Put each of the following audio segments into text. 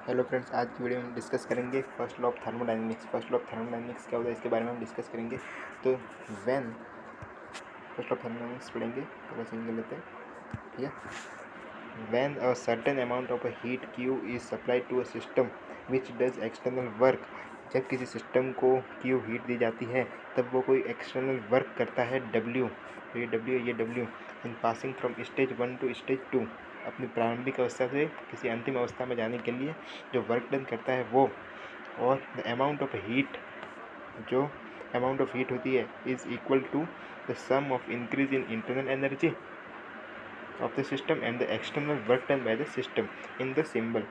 Hello friends, आज की video में डिस्कस करेंगे first law of thermodynamics. First law of thermodynamics क्या होता है इसके बारे में हम डिस्कस करेंगे। तो when first law of thermodynamics पढ़ेंगे, पहले समझ लेते हैं। ठीक है। When a certain amount of a heat Q is supplied to a system which does external work, जब किसी सिस्टम को क्यू हीट दी जाती है तब वो कोई एक्सटर्नल वर्क करता है डब्ल्यू। तो ये W in passing from stage 1 to stage 2, अपनी प्रारंभिक अवस्था से किसी अंतिम अवस्था में जाने के लिए जो वर्क डन करता है वो। और द अमाउंट ऑफ हीट, जो अमाउंट ऑफ हीट होती है, is equal to the sum of increase in internal energy of the system and the external work done by the system. In the symbol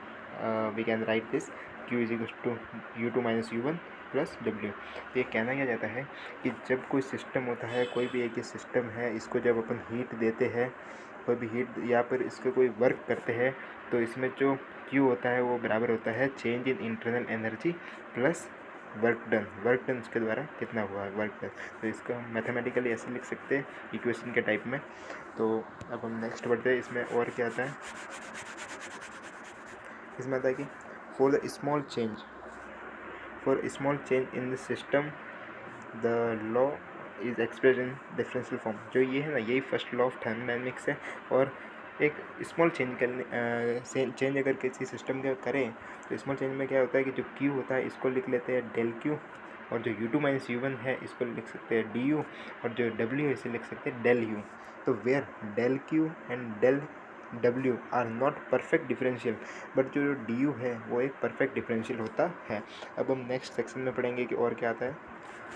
we can write this q is equals to u2 minus u1 plus W. तो ये कहना क्या जाता है कि जब कोई system होता है, कोई भी एक सिस्टम है, इसको जब अपन हीट देते हैं, कोई भी हीट या फिर इसको कोई वर्क करते हैं, तो इसमें जो q होता है वो बराबर होता है change in internal energy plus work done उसके द्वारा कितना हुआ वर्क डन। तो इसको हम मैथमेटिकली ऐसे लिख सकते हैं इक्वेशन के टाइप में। तो अब हम नेक्स्ट बढ़ते हैं। इसमें और क्या आता है, इसमें आता है कि for the small change in the system the law is express in differential form. जो ये है ना, यही फर्स्ट लॉ ऑफ थर्मोडायनेमिक्स है। और एक स्मॉल चेंज अगर किसी सिस्टम का करें तो स्मॉल चेंज में क्या होता है कि जो क्यू होता है इसको लिख लेते हैं डेल क्यू, और जो u2 माइनस u1 है इसको लिख सकते हैं डी यू, और जो w है इसे लिख सकते हैं डेल यू। तो where del Q and del w are not perfect differential, but जो डी यू है वो एक परफेक्ट डिफरेंशियल होता है। अब हम नेक्स्ट सेक्शन में पढ़ेंगे कि और क्या आता है।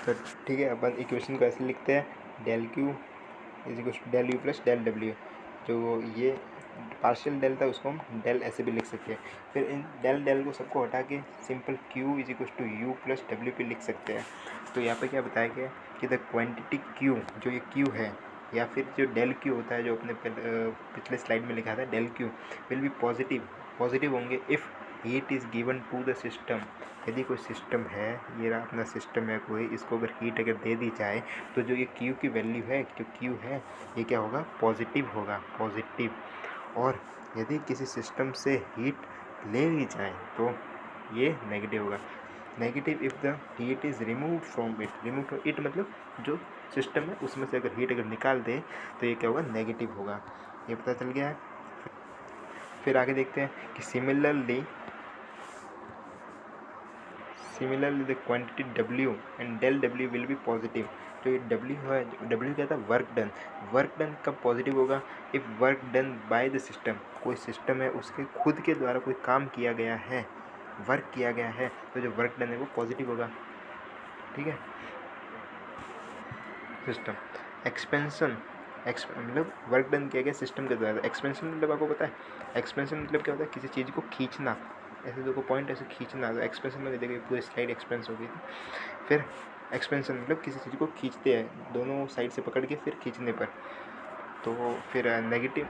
तो ठीक है, अपन इक्वेशन को ऐसे लिखते हैं del Q is equal to del U plus del W. जो ये पार्शियल डेल था उसको हम डेल ऐसे भी लिख सकते हैं। फिर इन डेल को सबको हटा के simple q is equal to U plus W पे लिख सकते हैं। तो यहाँ पे क्या बताया गया कि द क्वांटिटी q, जो ये q है, या फिर जो डेल q होता है जो अपने पिछले स्लाइड में लिखा था del q will be positive होंगे if heat is given to the system. यदि कोई सिस्टम है, ये रहा अपना सिस्टम है कोई, इसको अगर हीट अगर दे दी जाए तो जो ये क्यू की वैल्यू है, जो क्यू है, ये क्या होगा, पॉजिटिव होगा, पॉजिटिव। और यदि किसी सिस्टम से हीट ले ली जाए तो ये नेगेटिव होगा, negative if the heat is remove from it मतलब जो सिस्टम है उसमें से अगर हीट अगर निकाल दे तो ये क्या होगा, नेगेटिव होगा। ये पता चल गया है। फिर आगे देखते हैं कि similarly the quantity W and del W will be positive. जो ये W है, W क्या था, वर्क डन कब पॉजिटिव होगा, if work done by the system, कोई सिस्टम है उसके खुद के द्वारा कोई काम किया गया है, वर्क किया गया है, तो जो वर्क डन है वो पॉजिटिव होगा। ठीक है। सिस्टम एक्सपेंशन मतलब वर्क डन किया गया सिस्टम के द्वारा। एक्सपेंशन मतलब आपको पता है, एक्सपेंशन मतलब क्या होता है, किसी चीज़ को खींचना, ऐसे देखो पॉइंट ऐसे खींचना। तो एक्सपेंशन में देखिए पूरी स्लाइड एक्सपेंस हो गई थी। फिर एक्सपेंशन मतलब किसी चीज़ को खींचते हैं दोनों साइड से पकड़ के फिर खींचने पर। तो फिर नेगेटिव,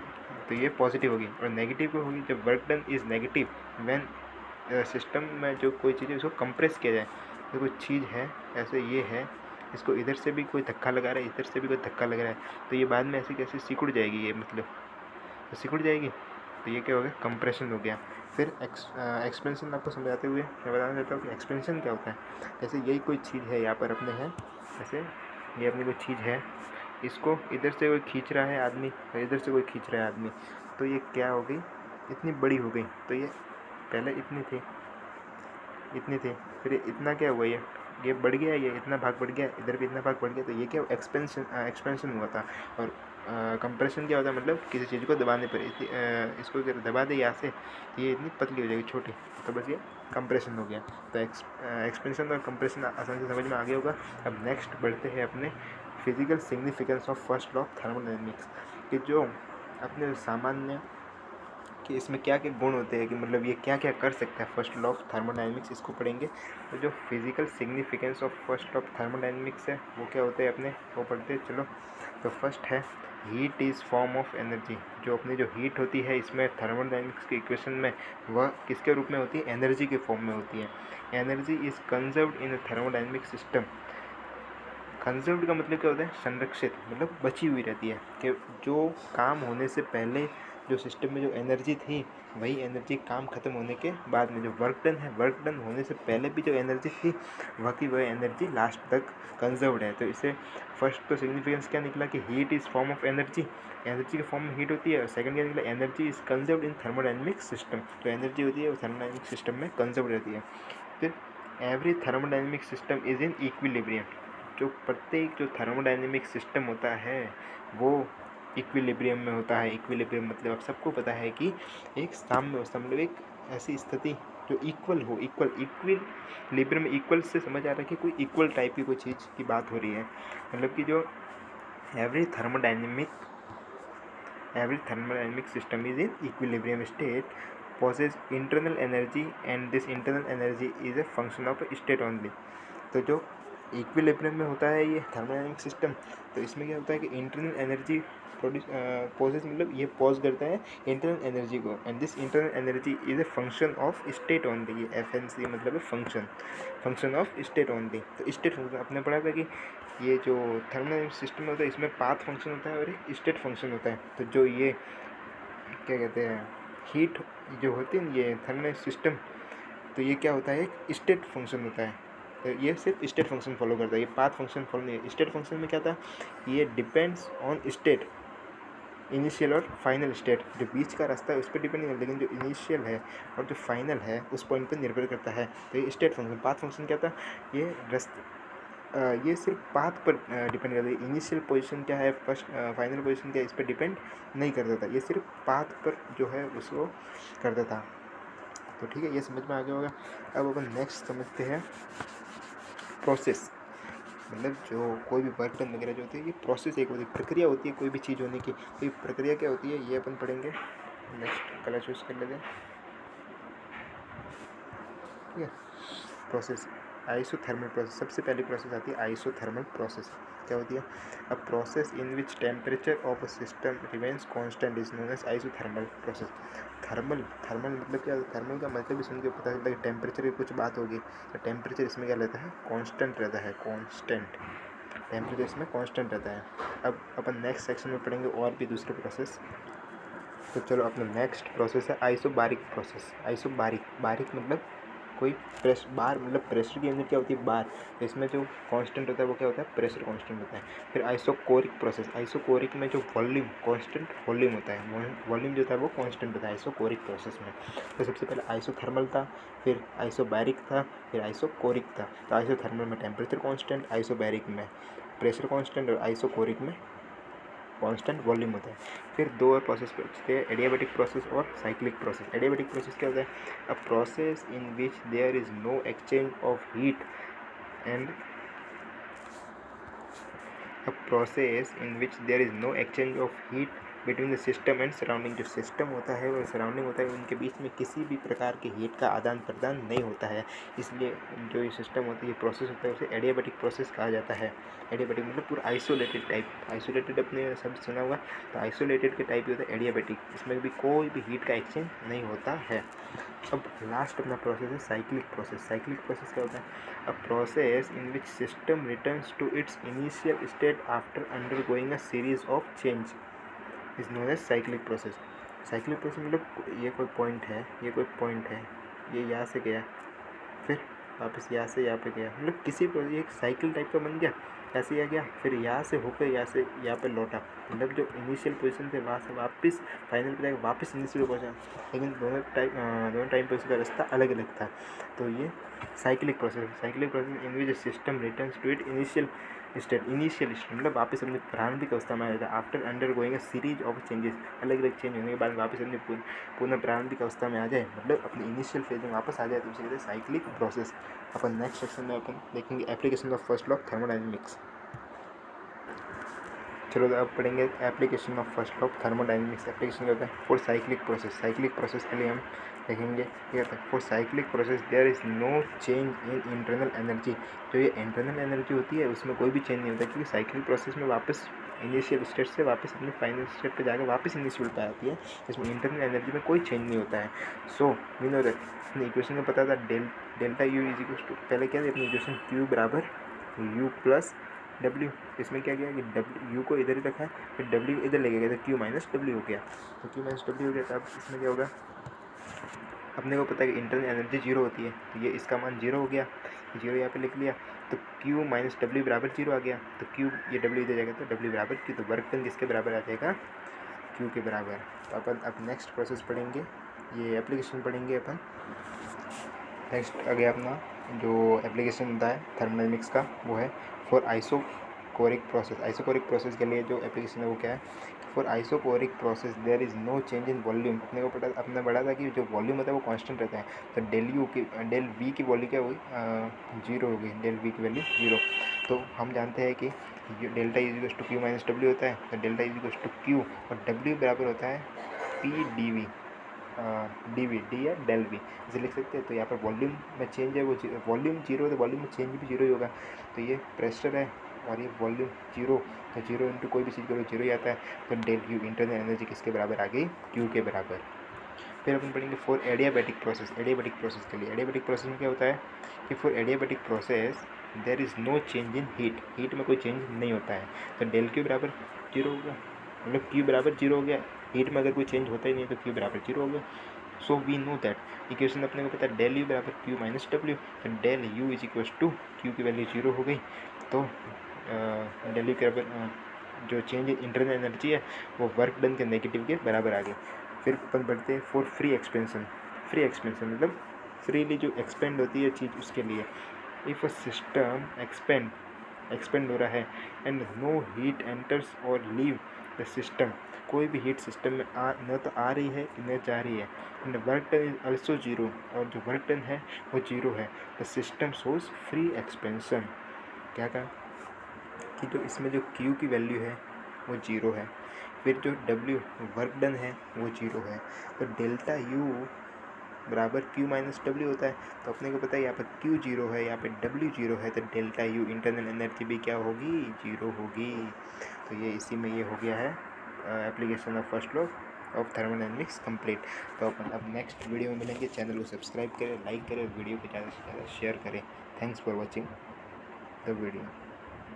तो ये पॉजिटिव होगी। और नेगेटिव को होगी जब work done is negative when system में जो कोई चीज़ है उसको कंप्रेस किया जाए। तो कोई चीज़ है ऐसे, ये है, इसको इधर से भी कोई धक्का लगा रहा है, इधर से भी कोई धक्का लग रहा है, तो ये बाद में ऐसे कैसे सिकुड़ जाएगी, ये मतलब तो सिकुड़ जाएगी, तो ये क्या हो गया, कंप्रेशन हो गया। फिर एक्सपेंशन आपको समझाते हुए मैं बताना चाहता हूँ कि एक्सपेंशन क्या होता है। जैसे यही कोई चीज़ है, यहाँ पर अपने है, जैसे ये अपनी कोई चीज़ है, इसको इधर से कोई खींच रहा है आदमी और इधर से कोई खींच रहा है आदमी, तो ये क्या हो गई, इतनी बड़ी हो गई। तो ये पहले इतनी थी, फिर इतना क्या हुआ, ये बढ़ गया, ये इतना भाग बढ़ गया, इधर भी इतना भाग बढ़ गया, तो ये क्या एक्सपेंशन हुआ था। और कंप्रेशन क्या होता है, मतलब किसी चीज़ को दबाने पर इसको अगर दबा दे यहाँ से, ये इतनी पतली हो जाएगी, छोटी, तो बस ये कंप्रेशन हो गया। तो एक्सपेंशन और कंप्रेशन आसानी से समझ में आ गया होगा। अब नेक्स्ट बढ़ते हैं अपने physical significance of first law of thermodynamics, कि जो अपने सामान्य कि इसमें क्या क्या गुण होते हैं, कि मतलब ये क्या क्या कर सकता है फर्स्ट लॉ ऑफ थर्मोडायनेमिक्स, इसको पढ़ेंगे। तो जो physical significance of first law of thermodynamics है वो क्या होते हैं अपने, वो पढ़ते हैं। चलो, तो फर्स्ट है heat is form of energy. जो अपनी जो हीट होती है इसमें थर्मोडायनेमिक्स के इक्वेशन में वह किसके रूप में होती है, एनर्जी के फॉर्म में होती है। Energy is conserved in thermodynamic system. Conserved का मतलब क्या होता है, संरक्षित, मतलब बची हुई रहती है, कि जो काम होने से पहले जो सिस्टम में जो एनर्जी थी वही एनर्जी काम खत्म होने के बाद में जो वर्क डन है, वर्क डन होने से पहले भी जो एनर्जी थी वह एनर्जी लास्ट तक कंजर्व्ड है। तो इससे फर्स्ट तो सिग्निफिकेंस क्या निकला कि heat is form of energy, energy के फॉर्म में हीट होती है। और सेकंड क्या निकला, energy is conserved in thermodynamic system, जो एनर्जी होती है वो थर्मोडाइनमिक सिस्टम में कंजर्व रहती है। फिर every thermodynamic system is in equilibrium, जो प्रत्येक जो थर्मोडाइनमिक सिस्टम होता है वो इक्विलिब्रियम में होता है। इक्विलिब्रियम मतलब आप सबको पता है कि एक साम्य अवस्था, मतलब एक ऐसी स्थिति जो इक्वल हो। इक्विलिब्रियम में इक्वल से समझ आ रहा है कि कोई इक्वल टाइप की कोई चीज़ की बात हो रही है। मतलब कि जो every thermodynamic system is in equilibrium state possess internal energy and this internal energy is a function of state only। तो जो इक्विलिब्रियम में होता है ये थर्मोडाइनमिक सिस्टम, तो इसमें क्या होता है कि इंटरनल एनर्जी पोजेस, मतलब ये पॉज करता है इंटरनल एनर्जी को, and this internal energy is a function of state only. ये एफएनसी मतलब है फंक्शन ऑफ स्टेट ओनली। तो स्टेट फंक्शन आपने पढ़ा था कि ये जो थर्मोडाइनमिक सिस्टम होता है इसमें पाथ फंक्शन होता है और एक स्टेट फंक्शन होता है। तो जो ये क्या कहते हैं हीट जो होती है ना ये थर्मल सिस्टम, तो ये क्या होता है एक स्टेट फंक्शन होता है। तो ये सिर्फ स्टेट फंक्शन फॉलो करता है, ये पाथ फंक्शन फॉलो नहीं है। स्टेट फंक्शन में क्या था, ये डिपेंड्स ऑन स्टेट, इनिशियल और फाइनल स्टेट। जो बीच का रास्ता है उस पर डिपेंड नहीं करता, लेकिन जो इनिशियल है और जो फाइनल है उस पॉइंट पर निर्भर करता है। तो ये स्टेट फंक्शन। पाथ फंक्शन क्या था, ये ये सिर्फ पाथ पर डिपेंड करता है। इनिशियल पोजीशन क्या है, फर्स्ट फाइनल पोजीशन क्या है, इस पर डिपेंड नहीं करता था। ये सिर्फ पाथ पर जो है उसको करता था। तो ठीक है, ये समझ में आ गया होगा। अब अपन नेक्स्ट समझते हैं प्रोसेस। मतलब जो कोई भी वर्क डन वगैरह जो होती है ये प्रोसेस एक होती है, प्रक्रिया होती है कोई भी चीज़ होने की। तो ये प्रक्रिया क्या होती है ये अपन पढ़ेंगे। नेक्स्ट कलर चूज कर लेते हैं, ठीक है। Process, isothermal process. सबसे पहली प्रोसेस आती है आइसोथर्मल प्रोसेस। क्या होती है, a process in which temperature of a system remains constant is known as isothermal process. Thermal मतलब क्या, थर्मल का मतलब भी सुन के पता चलता है कि टेम्परेचर की कुछ बात होगी। तो टेम्परेचर इसमें क्या रहता है, कांस्टेंट रहता है, कांस्टेंट टेम्परेचर इसमें कांस्टेंट रहता है। अब अपन नेक्स्ट सेक्शन में पढ़ेंगे और भी दूसरे प्रोसेस। तो चलो अपना नेक्स्ट प्रोसेस है आइसोबारिक प्रोसेस। बारिक मतलब कोई बार मतलब प्रेशर की यूनिट क्या होती है, बार। इसमें जो कांस्टेंट होता है वो क्या होता है, प्रेशर कांस्टेंट होता है। फिर आइसोकोरिक प्रोसेस, आइसोकोरिक में जो वॉल्यूम कांस्टेंट वॉल्यूम होता है, वॉल्यूम जो था वो कांस्टेंट होता है आइसोकोरिक प्रोसेस में। तो सबसे पहले आइसोथर्मल था, फिर आइसोबैरिक था, फिर आइसोकोरिक था। तो आइसोथर्मल में टेम्परेचर कांस्टेंट, आइसोबैरिक में प्रेशर कांस्टेंट और आइसोकोरिक में कांस्टेंट वॉल्यूम होता है। फिर दो और प्रोसेस बचते हैं, एडियाबैटिक प्रोसेस और साइक्लिक प्रोसेस। एडियाबैटिक प्रोसेस क्या होता है, a process in which there is no exchange of heat and a process in which there is no exchange of heat between the system and surrounding। जो system होता है और surrounding होता है उनके बीच में किसी भी प्रकार के हीट का आदान प्रदान नहीं होता है, इसलिए जो ये सिस्टम होती है, प्रोसेस होता है, उसे एडियाबैटिक प्रोसेस कहा जाता है। एडियाबैटिक मतलब पूरा आइसोलेटेड टाइप, आइसोलेटेड अपने शब्द सुना हुआ, तो आइसोलेटेड के टाइप ही होता है एडियाबैटिक, इसमें भी कोई भी हीट का एक्सचेंज नहीं होता है। अब लास्ट अपना प्रोसेस है साइक्लिक प्रोसेस। साइक्लिक प्रोसेस क्या होता है, a process in which system returns to its initial state after undergoing a series of change is known as cyclic process. Cyclic process मतलब ये कोई पॉइंट है, ये यहाँ से गया, फिर वापस यहाँ से यहाँ पे गया, मतलब किसी पर एक साइकिल टाइप का बन गया, ऐसे गया, फिर यहाँ से होकर यहाँ पे लौटा। मतलब जो इनिशियल पोजीशन थे वहाँ से वापस फाइनल पे जाकर वापस इनिशियल पहुँचा, लेकिन दोनों टाइम पे उसका रास्ता अलग अलग था। तो ये cyclic process in which system returns to it initial state मतलब वापस अपनी प्रारंभिक अवस्था में आ जाता है after undergoing a series of changes. अलग अलग चेंज होने के बाद वापस अपनी पुनः प्रारंभिक अवस्था में आ जाए, मतलब अपनी इनिशियल फेज में वापस आ जाए, तो उसे कहते हैं साइक्लिक प्रोसेस। अपन नेक्स्ट सेक्शन में अपन देखेंगे application of first law of thermodynamics. चलो अब पढ़ेंगे application of first law of thermodynamics. Application क्या होता है, फॉर साइक्लिक प्रोसेस के लिए हम देखेंगे क्या होता है, for cyclic process there is no change in internal energy. जो ये इंटरनल एनर्जी होती है उसमें कोई भी चेंज नहीं होता, क्योंकि साइक्लिक प्रोसेस में वापस इनिशियल स्टेट से वापस अपने फाइनल स्टेट पे जाकर वापस इनिशियल पे आती है, इसमें इंटरनल एनर्जी में कोई चेंज नहीं होता है। सो वी नो दैट अपने इक्वेशन में पता था delta U is equal to, पहले क्या था अपनी इक्वेशन क्यू बराबर यू प्लस डब्ल्यू। इसमें क्या किया कि डब्ल्यू यू को इधर ही रखा है, फिर डब्ल्यू इधर ले गया, क्यू माइनस डब्ल्यू हो गया। तो क्यू माइनस डब्ल्यू हो गया, तो अब इसमें क्या होगा, अपने को पता है कि इंटरनल एनर्जी जीरो होती है, तो ये इसका मान जीरो हो गया, जीरो यहाँ पे लिख लिया। तो Q माइनस डब्ल्यू बराबर जीरो आ गया, तो Q ये डब्ल्यू इधर जाएगा तो डब्ल्यू बराबर Q, तो वर्क डन किसके बराबर आ जाएगा, Q के बराबर। तो अपन अब नेक्स्ट प्रोसेस पढ़ेंगे, ये एप्लीकेशन पढ़ेंगे अपन। नेक्स्ट आ गया अपना जो एप्लीकेशन होता है थर्मोडायनेमिक्स का, वो है for isochoric process. Isochoric process के लिए जो एप्लीकेशन है वो क्या है, for isochoric process there is no change in volume. अपने पढ़ा था कि जो वॉल्यूम होता है वो कांस्टेंट रहता है, तो डेल वी की वैल्यू क्या हुई, जीरो हो गई, डेल वी की वैल्यू जीरो। तो हम जानते हैं कि delta is to Q minus W होता है, तो डेल्टा इज टू क्यू और डब्ल्यू बराबर होता है पी डी वी, डी या डेल वी इसे लिख सकते हैं। तो यहाँ पर वॉल्यूम में चेंज है, वो वॉल्यूम जीरो है तो वॉल्यूम में चेंज भी जीरो ही होगा। तो ये प्रेशर है और ये वॉल्यूम जीरो, तो जीरो इंटू कोई भी चीज़ करो जीरो ही आता है। तो डेल यू इंटरनल एनर्जी किसके बराबर आ गई, क्यू के बराबर। फिर अपन पढ़ेंगे for adiabatic process. Adiabatic process के लिए, एडियाबैटिक प्रोसेस में क्या होता है कि for adiabatic process there is no change in heat, heat में कोई चेंज नहीं होता है। तो डेल क्यू बराबर जीरो होगा, मतलब क्यू बराबर जीरो हो गया, हीट में अगर कोई चेंज होता ही नहीं तो क्यू बराबर जीरो हो गया। So we know that equation अपने को पता है डेल यू बराबर क्यू माइनस डब्ल्यू, तो del U is equal to Q की वैल्यू जीरो हो गई। तो डेल यू के बराबर जो चेंज इन इंटरनल एनर्जी है वो वर्क डन के नेगेटिव के बराबर आ गई। फिर अपन बढ़ते हैं for free expansion. Free expansion मतलब फ्रीली जो एक्सपेंड होती है चीज़, उसके लिए इफ़ अ सिस्टम एक्सपेंड हो रहा है एंड नो हीट एंटर्स और लीव द सिस्टम, कोई भी हीट सिस्टम में न तो आ रही है न जा रही है, and work done is also zero, और जो वर्क डन है वो जीरो है, the system shows free expansion. क्या कहा कि जो इसमें जो Q की वैल्यू है वो जीरो है, फिर जो W वर्क डन है वो जीरो है, तो डेल्टा U बराबर Q माइनस डब्ल्यू होता है। तो अपने को पता है यहाँ पर Q जीरो है, यहाँ पर W जीरो है, तो डेल्टा U इंटरनल एनर्जी भी क्या होगी, जीरो होगी। तो ये इसी में ये हो गया है application of first law of thermodynamics complete. तो अपन अब नेक्स्ट वीडियो में मिलेंगे। चैनल को सब्सक्राइब करें, लाइक करें, वीडियो को ज़्यादा से ज़्यादा शेयर करें। Thanks for watching the video.